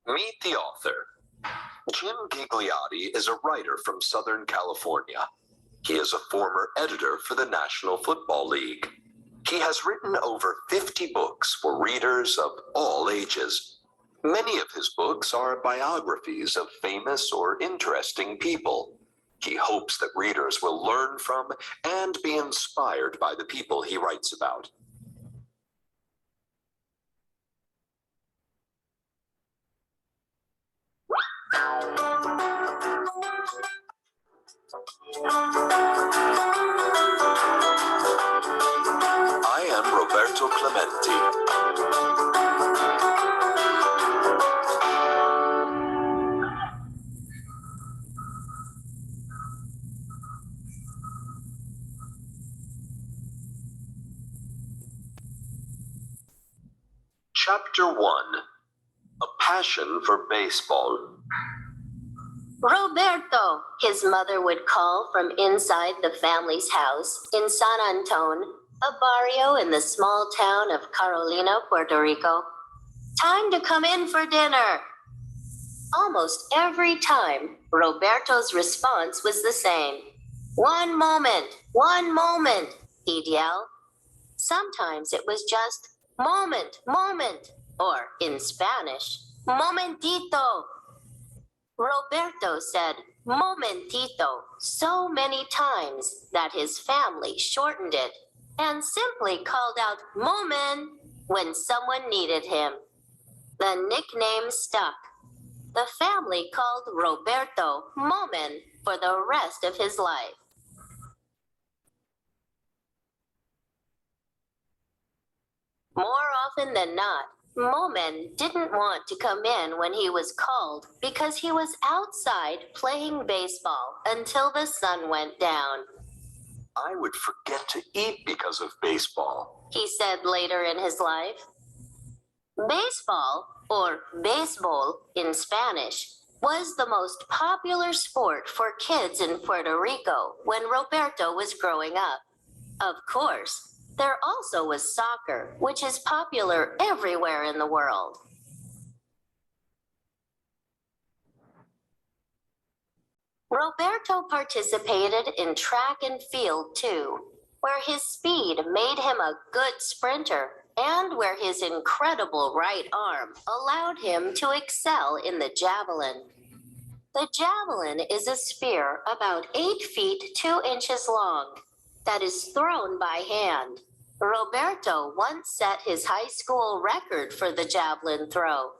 Meet the author. Jim Gigliotti is a writer from Southern California. He is a former editor for the National Football League. He has written over 50 books for readers of all ages. Many of his books are biographies of famous or interesting people. He hopes that readers will learn from and be inspired by the people he writes about. I am Roberto Clemente. Chapter 1. A Passion for Baseball. Roberto, his mother would call from inside the family's house in San Antone, a barrio in the small town of Carolina, Puerto Rico. Time to come in for dinner. Almost every time, Roberto's response was the same. One moment, he'd yell. Sometimes it was just, moment, or in Spanish, momentito. Roberto said momentito so many times that his family shortened it and simply called out Momen when someone needed him. The nickname stuck. The family called Roberto Momen for the rest of his life. More often than not, Momen didn't want to come in when he was called because he was outside playing baseball until the sun went down. I would forget to eat because of baseball, he said later in his life. Baseball, or baseball in Spanish, was the most popular sport for kids in Puerto Rico when Roberto was growing up. Of course, there also was soccer, which is popular everywhere in the world. Roberto participated in track and field too, where his speed made him a good sprinter and where his incredible right arm allowed him to excel in the javelin. The javelin is a spear about 8 feet 2 inches long that is thrown by hand. Roberto once set his high school record for the javelin throw.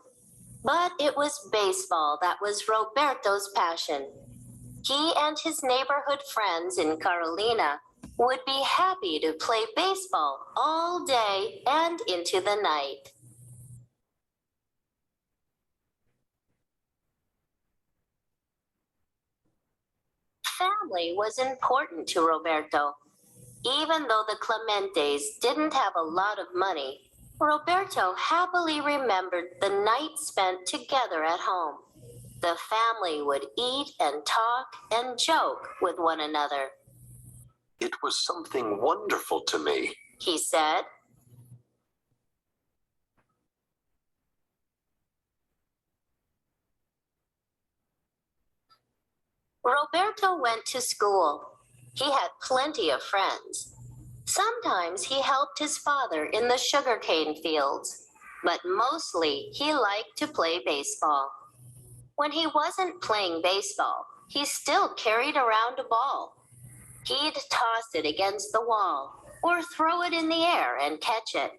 But it was baseball that was Roberto's passion. He and his neighborhood friends in Carolina would be happy to play baseball all day and into the night. Family was important to Roberto. Even though the Clementes didn't have a lot of money, Roberto happily remembered the night spent together at home. The family would eat and talk and joke with one another. It was something wonderful to me, he said. Roberto went to school. He had plenty of friends. Sometimes he helped his father in the sugarcane fields, but mostly he liked to play baseball. When he wasn't playing baseball, he still carried around a ball. He'd toss it against the wall or throw it in the air and catch it.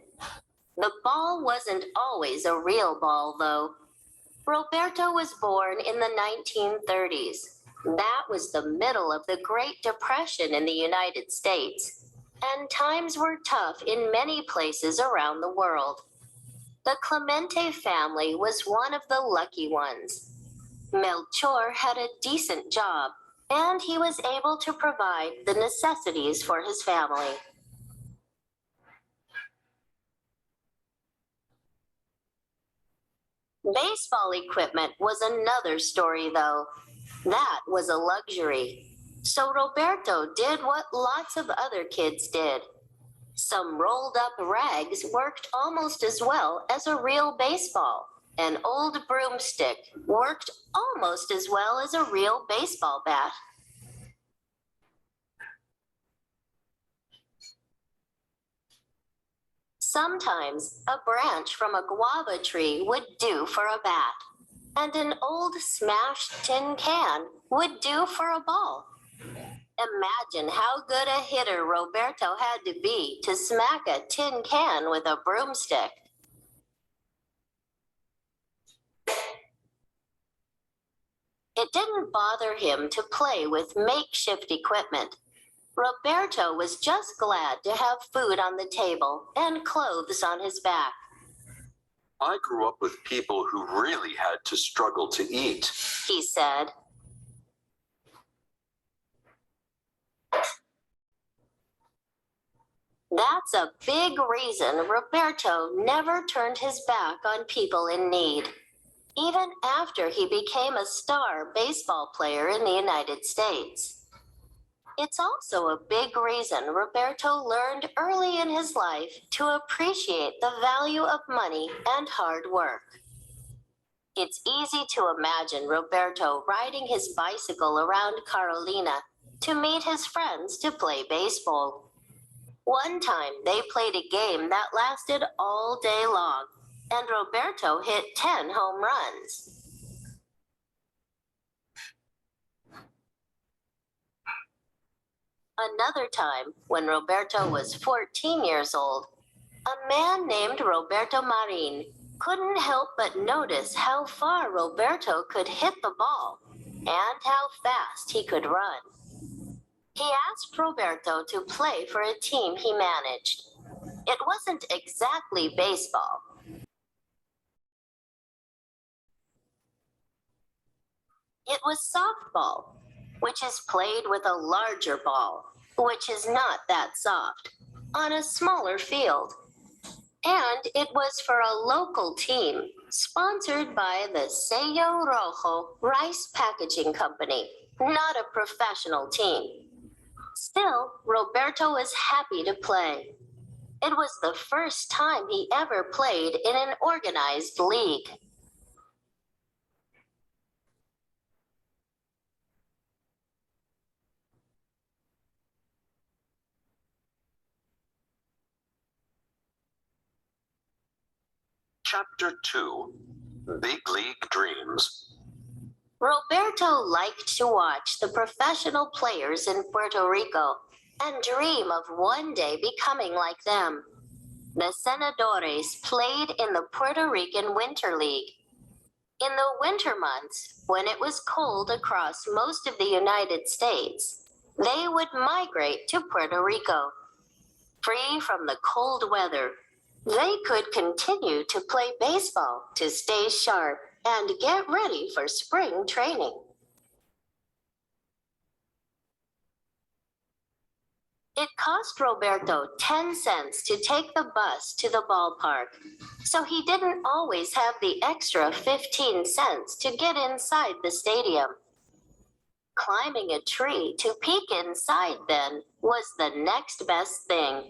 The ball wasn't always a real ball, though. Roberto was born in the 1930s. That was the middle of the Great Depression in the United States, and times were tough in many places around the world. The Clemente family was one of the lucky ones. Melchor had a decent job, and he was able to provide the necessities for his family. Baseball equipment was another story, though. That was a luxury. So Roberto did what lots of other kids did. Some rolled up rags worked almost as well as a real baseball, An old broomstick worked almost as well as a real baseball bat. Sometimes a branch from a guava tree would do for a bat, and an old smashed tin can would do for a ball. Imagine how good a hitter Roberto had to be to smack a tin can with a broomstick. It didn't bother him to play with makeshift equipment. Roberto was just glad to have food on the table and clothes on his back. I grew up with people who really had to struggle to eat, he said. That's a big reason Roberto never turned his back on people in need, even after he became a star baseball player in the United States. It's also a big reason Roberto learned early in his life to appreciate the value of money and hard work. It's easy to imagine Roberto riding his bicycle around Carolina to meet his friends to play baseball. One time they played a game that lasted all day long, and Roberto hit 10 home runs. Another time, when Roberto was 14 years old, a man named Roberto Marin couldn't help but notice how far Roberto could hit the ball and how fast he could run. He asked Roberto to play for a team he managed. It wasn't exactly baseball. It was softball, which is played with a larger ball, which is not that soft, on a smaller field. And it was for a local team sponsored by the Sello Rojo Rice Packaging Company, not a professional team. Still, Roberto was happy to play. It was the first time he ever played in an organized league. Chapter 2, Big League Dreams. Roberto liked to watch the professional players in Puerto Rico and dream of one day becoming like them. The Senadores played in the Puerto Rican Winter League. In the winter months, when it was cold across most of the United States, they would migrate to Puerto Rico. Free from the cold weather, they could continue to play baseball to stay sharp and get ready for spring training. It cost Roberto 10 cents to take the bus to the ballpark, so he didn't always have the extra 15 cents to get inside the stadium. Climbing a tree to peek inside, then, was the next best thing.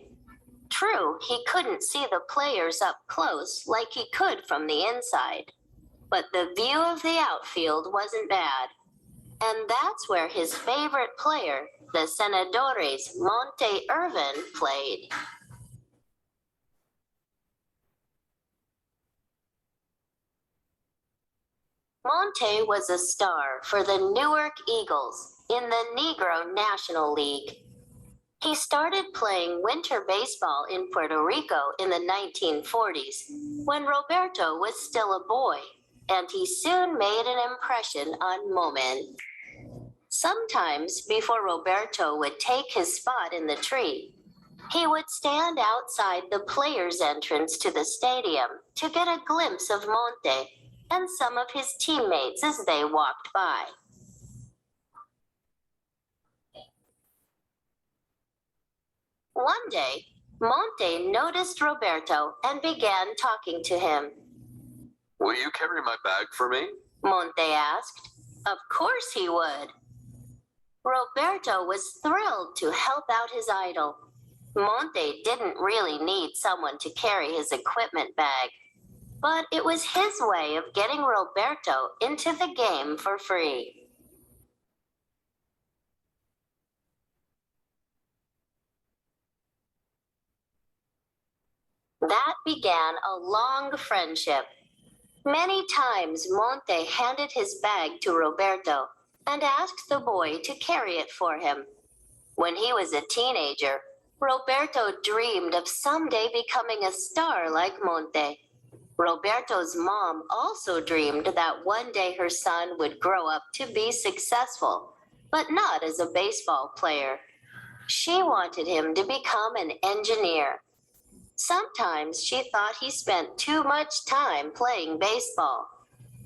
True, he couldn't see the players up close like he could from the inside, but the view of the outfield wasn't bad. And that's where his favorite player, the Senadores' Monte Irvin, played. Monte was a star for the Newark Eagles in the Negro National League. He started playing winter baseball in Puerto Rico in the 1940s when Roberto was still a boy, and he soon made an impression on Moment. Sometimes before Roberto would take his spot in the tree, he would stand outside the players' entrance to the stadium to get a glimpse of Monte and some of his teammates as they walked by. One day, Monte noticed Roberto and began talking to him. Will you carry my bag for me? Monte asked. Of course he would. Roberto was thrilled to help out his idol. Monte didn't really need someone to carry his equipment bag. but it was his way of getting Roberto into the game for free. That began a long friendship. Many times Monte handed his bag to Roberto and asked the boy to carry it for him. When he was a teenager, Roberto dreamed of someday becoming a star like Monte. Roberto's mom also dreamed that one day her son would grow up to be successful, but not as a baseball player. She wanted him to become an engineer. Sometimes she thought he spent too much time playing baseball.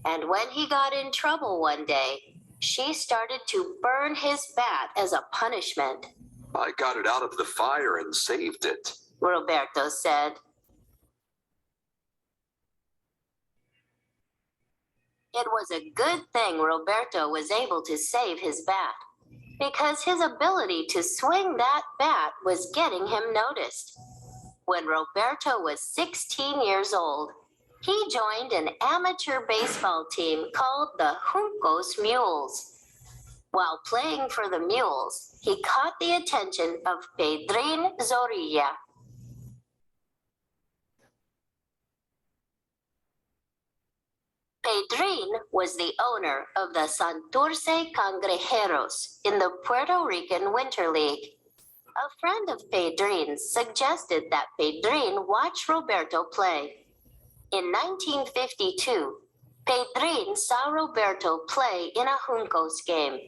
And when he got in trouble one day, she started to burn his bat as a punishment. I got it out of the fire and saved it, Roberto said. It was a good thing Roberto was able to save his bat, because his ability to swing that bat was getting him noticed. When Roberto was 16 years old, he joined an amateur baseball team called the Juncos Mules. While playing for the Mules, he caught the attention of Pedrin Zorrilla. Pedrin was the owner of the Santurce Cangrejeros in the Puerto Rican Winter League. A friend of Pedrin's suggested that Pedrin watch Roberto play. In 1952, Pedrin saw Roberto play in a Juncos game.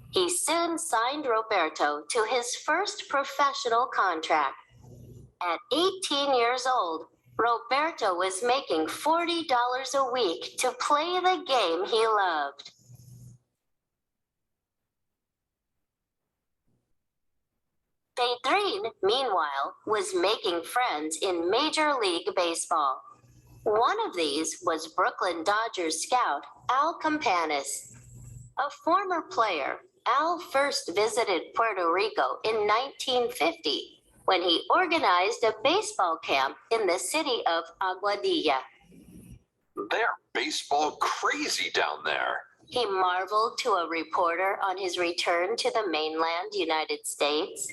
He soon signed Roberto to his first professional contract. At 18 years old, Roberto was making $40 a week to play the game he loved. Pedrin, meanwhile, was making friends in Major League Baseball. One of these was Brooklyn Dodgers scout Al Campanis. A former player, Al first visited Puerto Rico in 1950 when he organized a baseball camp in the city of Aguadilla. They're baseball crazy down there, he marveled to a reporter on his return to the mainland United States.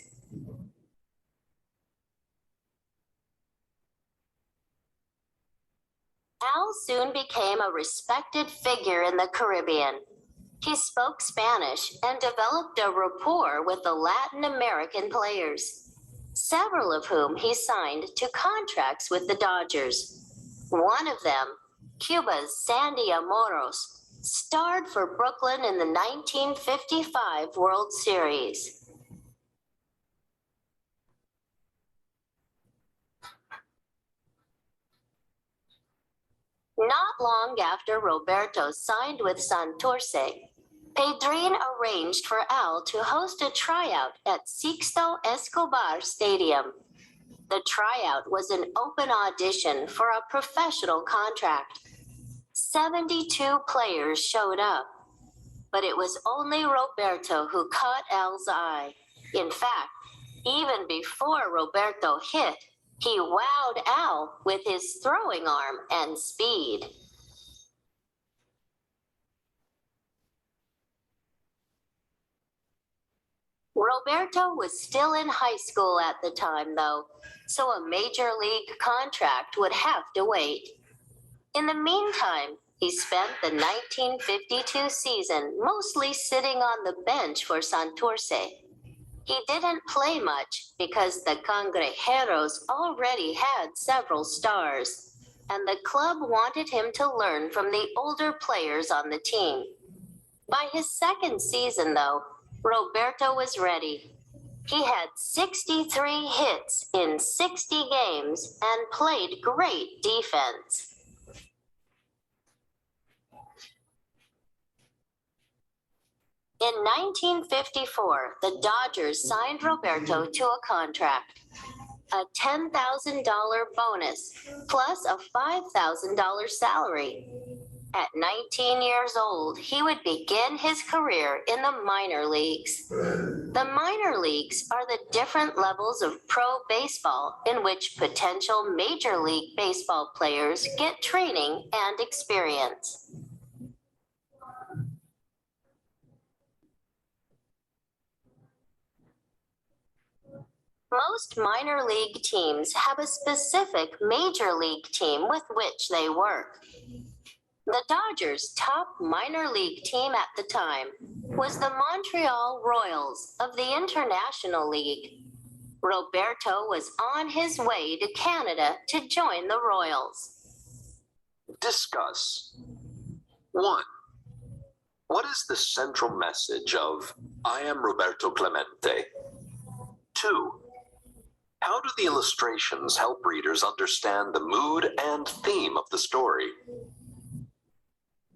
Al soon became a respected figure in the Caribbean. He spoke Spanish and developed a rapport with the Latin American players, several of whom he signed to contracts with the Dodgers. One of them, Cuba's Sandy Amoros, starred for Brooklyn in the 1955 World Series. Not long after Roberto signed with Santurce, Pedrin arranged for Al to host a tryout at Sixto Escobar Stadium. The tryout was an open audition for a professional contract. 72 players showed up, but it was only Roberto who caught Al's eye. In fact, even before Roberto hit, he wowed Al with his throwing arm and speed. Roberto was still in high school at the time, though, so a major league contract would have to wait. In the meantime, he spent the 1952 season mostly sitting on the bench for Santurce. He didn't play much because the Cangrejeros already had several stars, and the club wanted him to learn from the older players on the team. By his second season, though, Roberto was ready. He had 63 hits in 60 games and played great defense. In 1954, the Dodgers signed Roberto to a contract, a $10,000 bonus plus a $5,000 salary. At 19 years old, he would begin his career in the minor leagues. The minor leagues are the different levels of pro baseball in which potential Major League Baseball players get training and experience. Most minor league teams have a specific major league team with which they work. The Dodgers' top minor league team at the time was the Montreal Royals of the International League. Roberto was on his way to Canada to join the Royals. Discuss. 1. What is the central message of I am Roberto Clemente? 2. How do the illustrations help readers understand the mood and theme of the story?